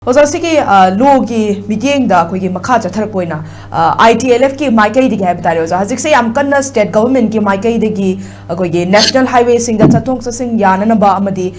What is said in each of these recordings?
Osasiki logi meeting da koi makha chathar poina ITLF ki maikai di hai batare osa hasik se amkan state government ki maikai de ki koi national highway sing da chathong sing yana ba amadi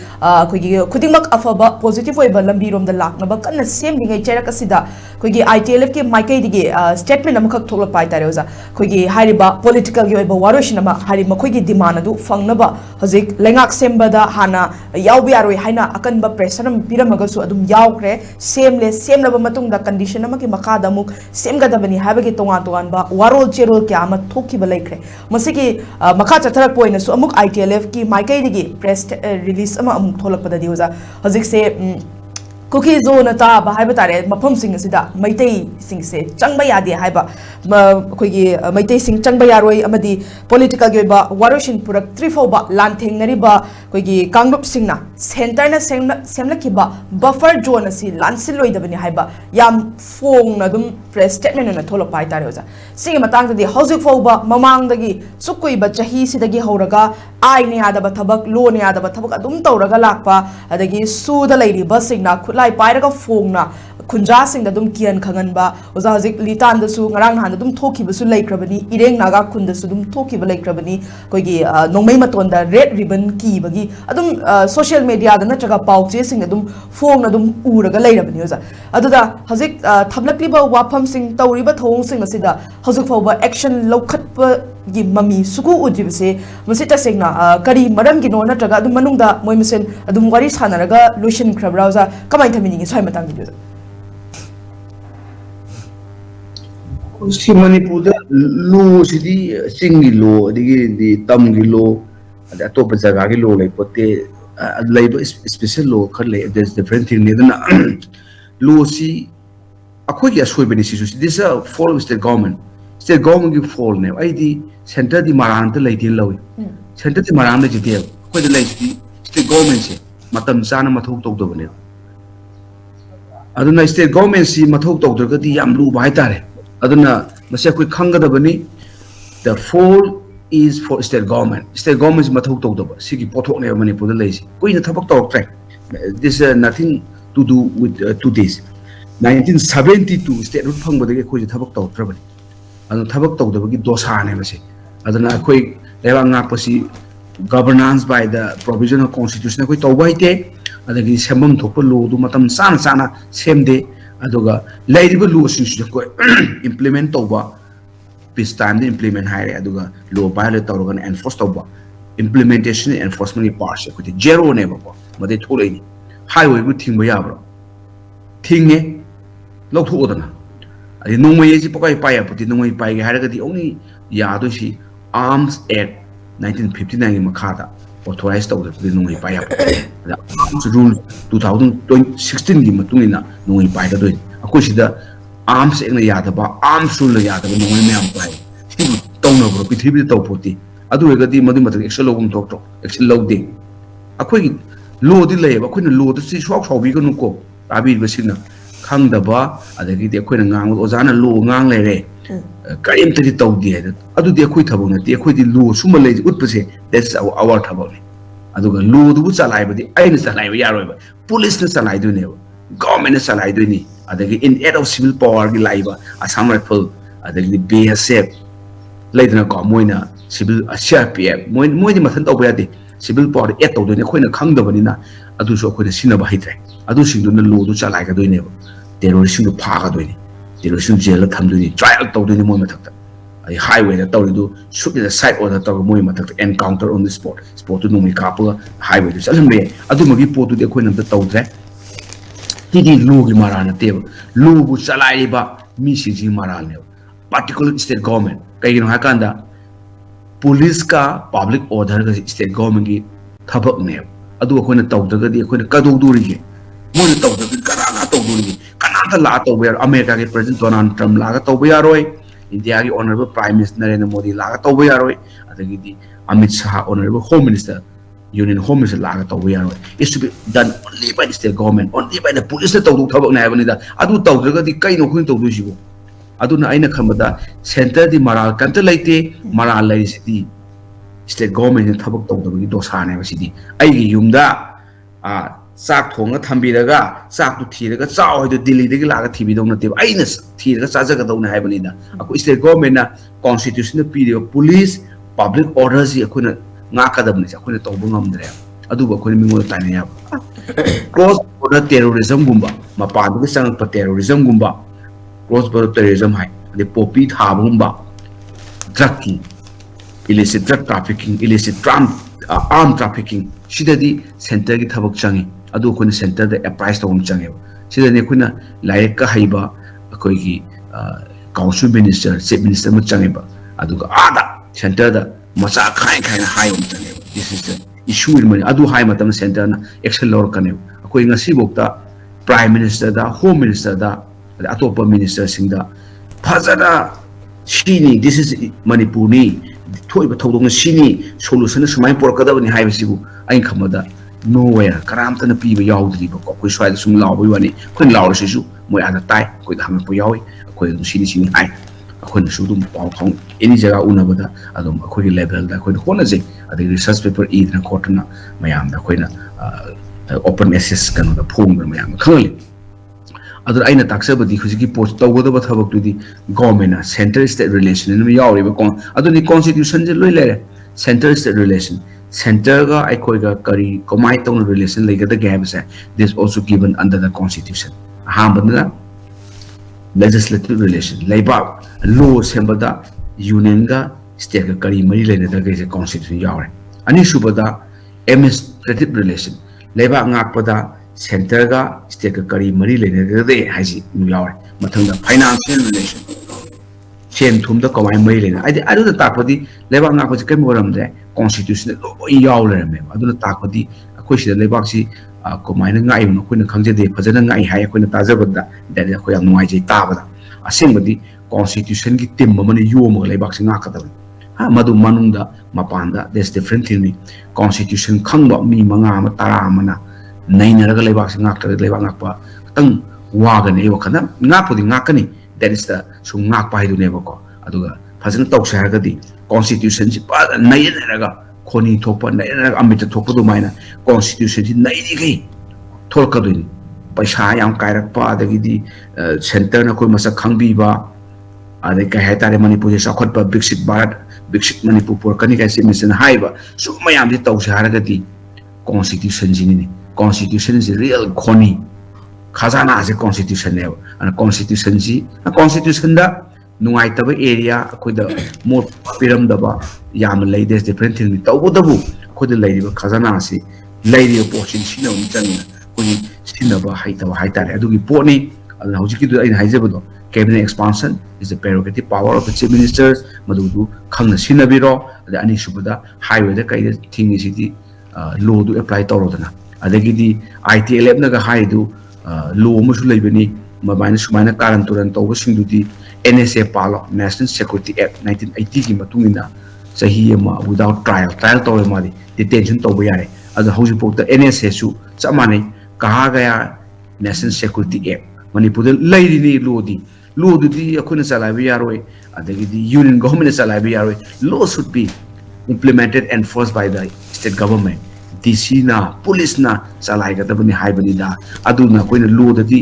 koi khudingmak afaba positive oiba lambi rom da lakna ba kan sem li ngai cherak asida koi ITLF ki maikai di statement amkhak thokla pai tare osa koi hariba political gi oiba waroshina ma hari makoi gi demand adu fangna ba hasik lengak semba da hana yaubi aroi haina akan ba pressure am piramaga su adum yaukre same laba matung da condition amaki makada muk same gadabani habagi tongan tongan ba warol cherol kya ama thoki ba laikre masiki makha chatharak poina su amuk ITLF ki maikai digi press release ama amuk tholak pada diuza hajik se cookie zone ta ba haiba tare mafam sing asida maitai sing se changba yade haiba koigi maitai sing changba yaroi amadi political gi ba waroshin purak trifo ba lantheng nari ba koigi kangrup singna center na semla ki ba buffer zone asi lansil loi dabani haiba yam fong na dum press statement na tholo pai tare oja singi matang di hojik fo ba mamang dagi sukui ba chahi sidagi horaga ai ne ada ba thabak lo ne ada ba thabak adum tawraga lakpa adagi su da leiri ba singna khulai pairaga fongna khunja sing da dum kian khangan ba oza hajik litan da su ngarang han da dum thoki ba su laikrabani ireng naga khun da su dum thoki ba laikrabani koigi nongmei maton da red ribbon ki bagi adum social media da natraga pauche sing da dum fong na dum uraga lairabani oza aduda hajik thablakli ba wafam sing tawri ba thong sing asida hajik fo ba action lokhat ba gi mami suku ujibse musita singna kari maram gi no natraga adum manungda moi misen adum wari sanaraga lotion crowza kamai thamini gi soi matang gi si Manipur lo sidi singi lo di tamgi lo ada top jaga gi lo lai pote lai special lo khale there's different thing ne na lo si akoi ya soi beni si this a fall of state government gi fall ne ai di center di maran ta lai din lawi center di maran da ji de koi da lai state government se matam sana mathok tok do bane aduna state government si mathok tok do ga di yam lu bai tare aduna mase koi khangadabani the fall is for state government is mathok tok do sigi pothok ne Manipur da leisi koi na thabak tok track this nothing to do with today's 1972 state root phang bodage koi thabak tok trabani adu thabak tok do gi dosa ne mase aduna koi lewa ngak pasi governance by the provisional constitution koi tawbaite adagi sembam thokpa lo du matam sana semde aduga lairiba law sing ko implement toba peace time de implement haire aduga law violate tawgan enforce toba implementation and enforcement part ko zero ne ba made tholai ni highway bu thingba yabro thinge lokhu odana ai nongmai ji pakai pai aputi nongmai pai ga haira ga di only ya do si arms act 1959 gi makhada authorized to the nongmai pai aputi rule 2016 gi matungina nongmai pai ga doi akoi sida arms act na yada ba arms rule na yada ba nongmai myam pai ti tawna bro pithibri taw poti adu ga di madu matak action logum tok action log de akoi law di lay ba akoi na law da si swak sawbi ga nuko abi ba sina khang da ba adagi de akoi na ngang ozana law ngang le re karim tadi taw di adu de akoi thabong na ti akoi di law suma lay utpase that's our thabong aduga law du chalai ba di aina chalai ba yaroi ba police na chalai du ne government na chalai du ni adagi in aid of civil power gi laiba Assam rifle adagi BSF laidna ko moina civil CRPF moi di mathan taw ba yade civil power aid taw du ne khoina khang da bani na adu so khoina sina ba haitre adu sing du na law du chalai ga du ne terrorist du pha ga du ni terrorist jail tham du ni trial taw du ni moi mathak ai highway da taw du shoot the side order taw moi mathak encounter on the spot tu no mi kapa highway du chalam be adu magi pot du de khoina da taw dre tidi lu gi marana te lu bu chalai ba mi si ji marane particular state government kai no hakanda police ka public order ga state government gi thabak ne adu khoina taw daga di khoina kadu du ri mo taw da kana taw du ri kana ta la taw be America ke president Donald Trump la ga taw be yaroi India ki honorable prime minister Narendra Modi la ga taw be yaroi adagi di Amit Shah honorable home minister Union Home Minister la ga taw be yaroi it should be done only by the state government only by the police taw du thabak na bani da adu taw daga di kai no khuin taw du jibo adu na aina khamada center di maral kanta laite maral lai sidi state government ni thabak taw du gi dosa ne ba sidi ai gi yumda ꯆꯥꯛ ꯊꯣꯡꯉ ꯊꯝꯕꯤꯔꯒ ꯆꯥꯛꯇꯨ ꯊꯤꯔꯒ ꯆꯥꯎ ꯍꯥꯏꯗꯣ ꯗꯤꯜꯂꯤꯗꯒꯤ ꯂꯥꯛꯑꯒ ꯊꯤꯕꯤꯗꯧ ꯅꯠꯇꯦꯕ ꯑꯩꯅ ꯊꯤꯔꯒ ꯆꯥꯖꯒꯗꯧꯅꯦ ꯍꯥꯏꯕꯅꯤꯗ ꯑꯩꯈꯣꯏ ꯁ꯭ꯇꯦꯠ ꯒꯣꯚꯔꯟꯃꯦꯟꯠꯅ ꯀꯣꯟꯁꯇꯤꯇ꯭ꯌꯨꯁꯟꯗ ꯄꯤꯔꯤꯕ ꯄꯨꯂꯤꯁ ꯄꯕ꯭ꯂꯤꯛ ꯑꯣꯔꯗꯔꯁꯤ ꯑꯩꯈꯣꯏꯅ ꯉꯥꯛꯀꯗꯕꯅꯤ ꯑꯩꯈꯣꯏꯅ ꯇꯧꯕ ꯉꯝꯗ꯭ꯔꯦꯕ ꯑꯗꯨꯕꯨ ꯑꯩꯈꯣꯏꯅ ꯃꯤꯉꯣꯟꯗ ꯇꯥꯏꯅ ꯌꯥꯕ ꯀ꯭ꯔꯣꯁ ꯕꯣꯔꯗꯔ ꯇꯦꯔꯣꯔꯤꯖꯝꯒꯨꯝꯕ ꯃꯄꯥꯟꯗꯒꯤ ꯆꯪꯉꯛꯄ ꯇꯦꯔꯣꯔꯤꯖꯝꯒꯨꯝꯕ ꯀ꯭ꯔꯣꯁ ꯕꯣꯔꯗꯔ ꯇꯦꯔꯣꯔꯤꯖꯝ ꯍꯥꯏ ꯑꯗꯩ poppy ꯊꯥꯕꯒꯨꯝꯕ ꯗ꯭ꯔꯒꯀꯤ illicit drug trafficking, illicit arm trafficking, sidadi center ki thabak changi. Adu koi center da apprise to changi. Sidani koi na layak ka haiba koi ki council minister, chief minister mo changi ba. Adu ka ada center da masa khai na hai changi. This is the issue in money. Adu hai matam center na action lor kane. Koi ngasi bokta prime minister da, home minister da, atopa minister sing da. Fazana shini. This is Manipur ni. Thoiba thodong sini solution sumai porkadabani haibasibu ain khamada nowhere karamtana piba yaudri ba ko swai sum lawi wani khon lawr sisu moi ana tai koi da ham po yawi khoi dum sini ai khon su dum paw thong any jaga unabada adum khoi level da khoi hona je adi research paper e na khotna mayam da khoi na open access kan da phong da mayam khali अदर आइना ताक्सबदी हुजिकी post तौगदब थबकटुदी government centre state relation in यावरिबा कोन अदुनी constitution जे लोइ लेरे सेंटर स्टेट रिलेशन सेंटर गा आइखोइगा करी कमाइ तौन रिलेशन लेगदा गैबसे this also given under the constitution हाबदना लेजिस्लेटिव रिलेशन लेबा लॉ सेंबदा यूनियन गा स्टेट गा करी मरी लेनेदा गेजे कॉन्स्टिट्यूशन यावरे अनि सुबदा एडमिनिस्ट्रेटिव रिलेशन लेबा ngakpada center ga state ka kari mari lene de haji nu yawe mathang da financial relation chen thum da kawai mari lene adu da takpadi leba nga ko kai moram de constitution lo yaw le me adu da takpadi akhoi sida lebak si ko mai na ngai no khoi na khangje de phajana ngai hai khoi na tajabada da de khoi ang nuai je ta ba asengbadi constitution ki tim ma ne yo mo lebak si nga ka da ha madu manung da mapanda there's different thing constitution khangba mi manga ma tara mana naina raga lebak si ngak tara lebak ngak pa tang wagan e wakana ngak pudi ngakani that is the so ngak pa hidu neba ko aduga phajana tawse haragadi constitution si pa naina raga khoni thokpa naina raga amita thokpa du maina constitution si naini gai tholka duin paisa yam kairak pa adagi center na koi masa khangbi ba ade kai hatare manipur je sakhot pa biksit bharat biksit manipur por kani kai se mission haiba so mayam di tawse haragadi constitution ji ni constitution is real khoni khazana as a constitution ne and constitution ji constitution da nungai taba area khoi da more piram da ba yam lay des different thing taw da bu khoi da lay ba khazana asi lay ri portion sina un chang khoi sina ba hai ta hai ta adu gi po ni adu hoji ki du ai hai je ba do cabinet expansion is the prerogative power of the chief ministers madu du khangna sina biro da ani subada highway da kai thing is di law du apply tawro dana adagidi ITLF naga haidu law musu leibani mabaina sumaina karan turan tawba singdudi NSA palo National Security Act 1980 ki matungina sahi ma without trial tawre mali detention tawba yare adu hauji pokta NSA su chamane kaha gaya National Security Act manipur lairi law di akuna salaibi yaroi adagidi union government salaibi yaroi law should be implemented and enforced by the state government DC na police na salai ga tabani hai bani da adu na koina law da di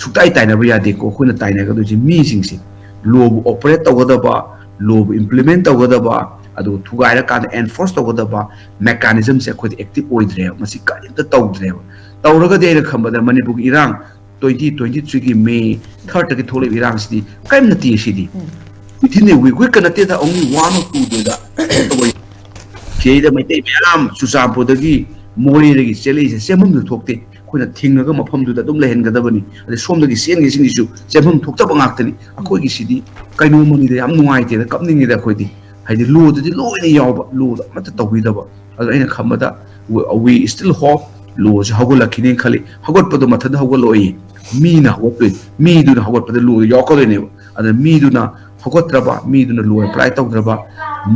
sutai tai na ba de ko koina tai na ga do ji mi sing si law operate to ga ba law implement to ga ba adu thugai ra ka enforce to ga ba mechanism se ko active oidre masi ka ta tawdre tawraga de ra khamba da manipur irang 2023 ki May 3rd ki thole irang si kaim na ti si di within a week kana te da only 1 or 2 day da Keda mai te melam susam podagi mori dagi cheli se semum du thokte koina thingnaga mafam du da dum lehen gadabani ade somdagi sen gi sing su semum thokta bangak tani akoi gi sidi kaino moni de am nuai te da kapning ni da khoidi haidi lu de lu ni yaw lu da mata tawi da ba ade ina khamada we still hope lu je hagula khini khali hagot padu matha da hagol oi mi na hot mi du na hagot padu lu yaw ko ne ade mi du na hagot traba mi du na lu apply taw traba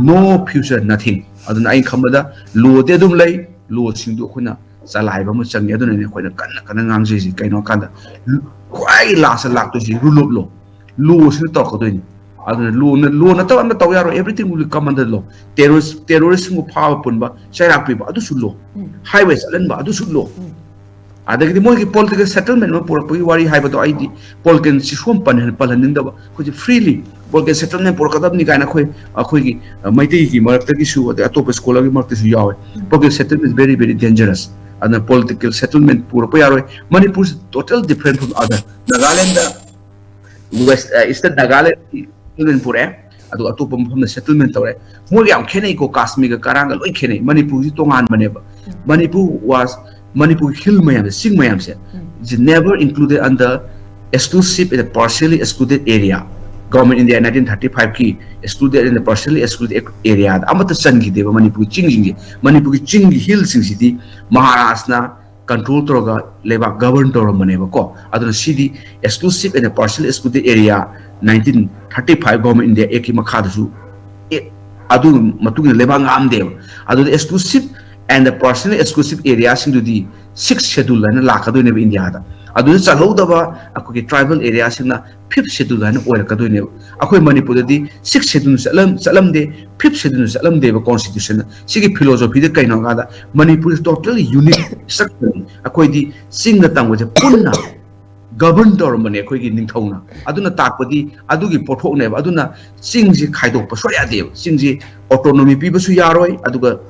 no future nothing aduna ai khamada lo de dum lay lo singdu khuna salai ba mu changi aduna ne khoina kan ngang ji kaino kanda kwai la sa lak to ji rulop lo sin to ko doini aduna lo na taw am taw yaro everything will come under law terrorist mu power pun ba sai rak pi ba adu su lo highway salan ba adu su lo adagdi moi ki political settlement ma pura pui wari hai bato id polken si som pan ning da ko ji freely polken settlement por kadab ni kaina khoi akhoi ki maitei ki marakta ki su ade atop scholar ki marakta su yawe polken settlement is very very dangerous and the political settlement pura pui aroi Manipur is total different from other Nagaland west eastern Nagaland settlement pura adu atop mafam settlement tawre mo yam khenei ko Kashmir ka karanga loi khenei Manipur ji tongan maneba Manipur hill mayam sing mayam se is never included under exclusive in a partially excluded area. Government India 1935 ki excluded in the partially excluded area. Amata san ki deba Manipur ching hill sing city Maharashtra control toga leba govern toga maneba ko aduna city exclusive in a partially excluded area 1935 government India eki makhada su adu matung leba ngam deba adu exclusive and the partially exclusive areas into the 6th schedule and lakado in India. Adu Salodava, a tribal areas in the 5th schedule and oil Kadune. Ako Manipur, the 6th schedule Salam de 5th schedule Salam de constitution, Sigi philosophy, the kind of other. Manipur is totally unique structure. Ako the sing the tongue with a punna. Governed or money, quick in Tona. Aduna Tapadi, Adugi Porto Neva, Aduna sings Kaido Pasoya Dev, sings autonomy people to Yaroi, Aduga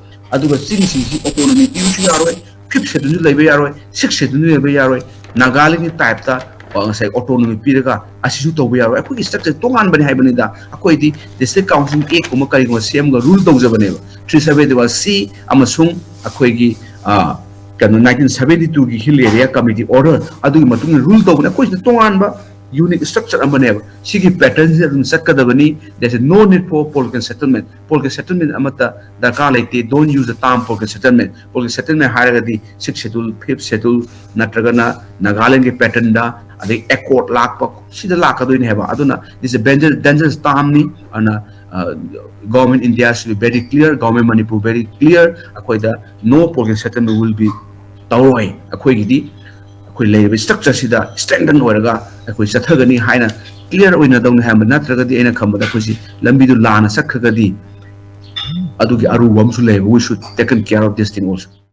sings autonomy people to Yaroi. 5th schedule lebe yaroi 6th schedule lebe yaroi Nagaland type ta say autonomy piraga asisu to yaroi akoi structure tongan bani haibani da akoi di district council a kuma kari ko sem ga rule tawjabane 370 c amasung akoi gi kano 1972 gi hill area committee order adu matung rule tawna akoi tongan ba unique structure amane sigi patterns dum sakadabani there is no need for political settlement amata darkar laite don't use the term political settlement haragadi 6th schedule 5th schedule natragana Nagaland ge pattern da ade accord lakpa sida lakadoin heba aduna this is a dangerous term ni ana government India should be very clear, government Manipur very clear akoi da no political settlement will be tawoi akoi gidi structure sida strengthen oraga akoi chathagani haina clear oina dawna hamba natragadi ena khambada khosi lambidu lana sakhagadi adugi aru wamsu leba we should take care of this thing also.